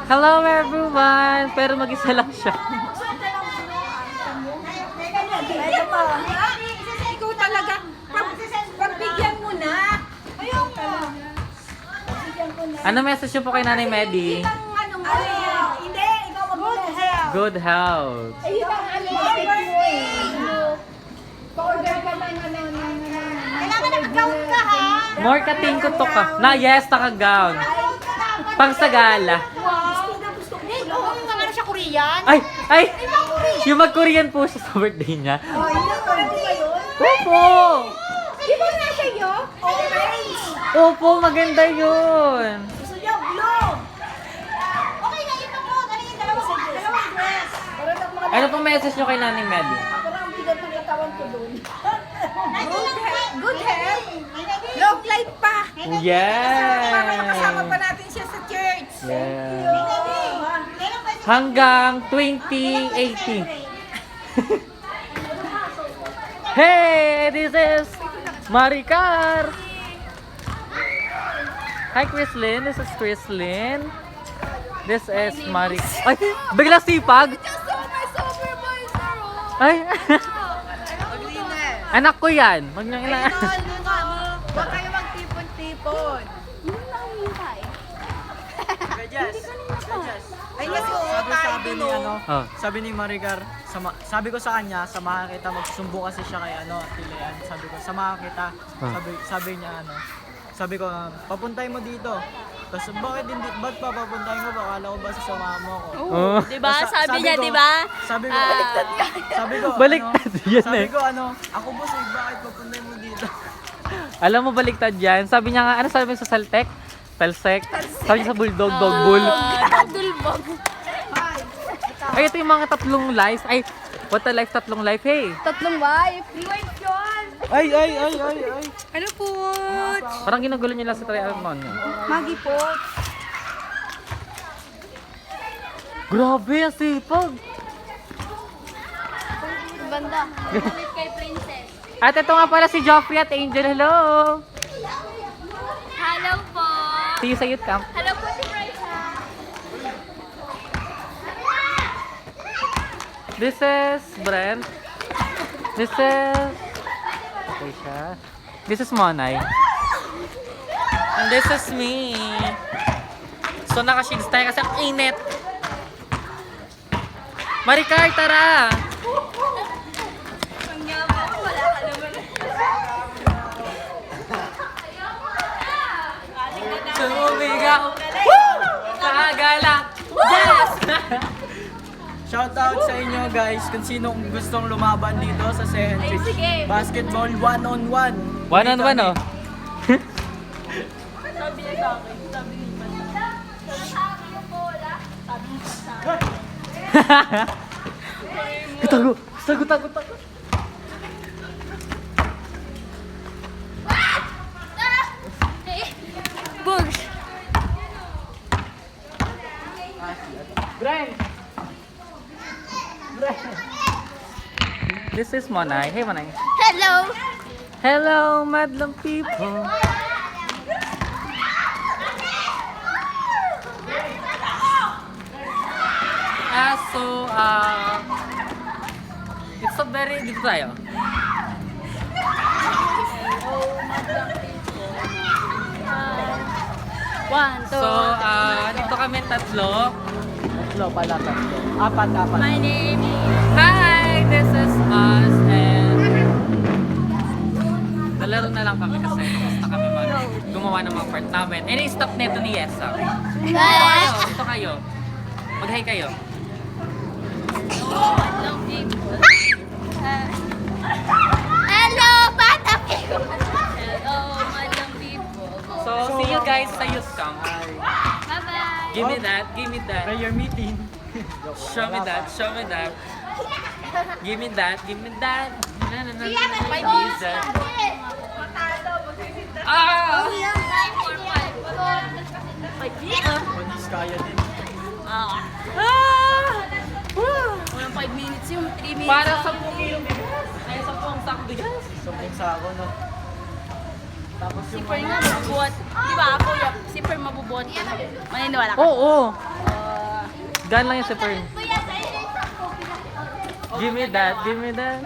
Hello everyone! Pero mag-isa lang siya. Ikaw talaga. Pagbigyan mo na. Ayaw mo. Ano message niyo po kay Nanay Medi? Ano mo? Hindi, ikaw good health. Good health. Ayun ang ano pa-order ka ng kailangan naka-gown ka ha. More katingko to ka. Na yes, naka-gown. Pang sa gala. Yung ano siya Korean. Ay! Yung mag-Korean po siya sa birthday niya. Oh, yun ang pwede ba yun? Opo! Di ba na siya yun? Orange. Opo, maganda yun. Gusto niya blue. Okay na yun ako. Ano yung dalawang dress? Ano pong message niyo kay Nanay Medi? Parang bigat ng katawan ko doon. Good health. Long life pa. Para makasama pa Yes! natin siya sa church. Yeah. Hanggang 2080. Hey, this is Maricar. Hi, Chrislyn. This is Chrislyn. This is Ay, bigla sipag. Ay. Anak ko yan. Wag niyong ina. Huwag kayo magtipon-tipon. Ay, kasi Sabi ni Oh. sabi ni Maricar, sabi ko sa kanya, samahan kita, magsumbo kasi siya kay Tilean. Sabi ko, samahan kita. Sabi niya sabi ko, papuntay mo dito. Tapos ba't pa papuntay mo? Akala ko ba sasamahan mo ako? Oh. Diba? Basta- Sabi niya, diba? Sabi ko, sabi ko, Baliktad yan sabi eh. ko, ako boss, bakit papuntay mo dito? Alam mo, baliktad yan. Sabi niya nga, ano sabi sa Saltek? Talsek? Sabi niya sa Bulldog, Dog Bull. Dulbog. Ay, ito yung mga tatlong lives. Ay, what a life, tatlong life, hey. Tatlong wife. Ay! Ano po? Parang ginugulo niyo lang sa triathlon. Magi po. Grabe, ang sipag. Banda. Ulit kay Princess. At ito nga pala si Joffrey at Angel. Hello! Hello po. See you sa youth camp. Hello po si Bryce. This is Brent. This is... Okay siya. This is Monay. And this is me. So naka-shades tayo kasi ang init. Maricar, tara! Sumigaw! Woo! Kagala! Yes! Shout out sa inyo guys kung sino gustong lumaban dito sa Second Ay, Church. sige. Basketball one-on-one. One-on-one, oh. Sabi niya sa akin. Sabi ni Iman. Sabi yung bola. Sabi niya sa akin. Tago! Bugs. Brent! This is Monay. Hey, Monay. Hello. Hello, madlang people. It's a very... Dito tayo. One, two. So, dito kami tatlo. Tatlo pala, tatlo. Apat. My name is... Hi! This is us and... Nalaro na lang kami kasi basta kami gumawa ng mga part namin. And i-stop neto ni Yesa. Dito kayo. Mag-hi kayo. Hello, bata people. Hello, madlang people. So, see you guys sa youth camp. Bye-bye. Give me that. Prayer meeting. Show me that. Give me that. Na, na, na, na, na, Jesus. Ah! Manis kaya din. Ah! Walang 5 minutes yung 3 minutes. Para sa kilo. Ay, sa pong sakto yan. Sumpong sa ako, no? Tapos Si yung Per nga mabubuhat. Di ba ako, si Per mabubuhat. Maniniwala ka? Oo. Gan lang yung si Fern. Kuya, sa'yo yung 10. Give me that, give me that.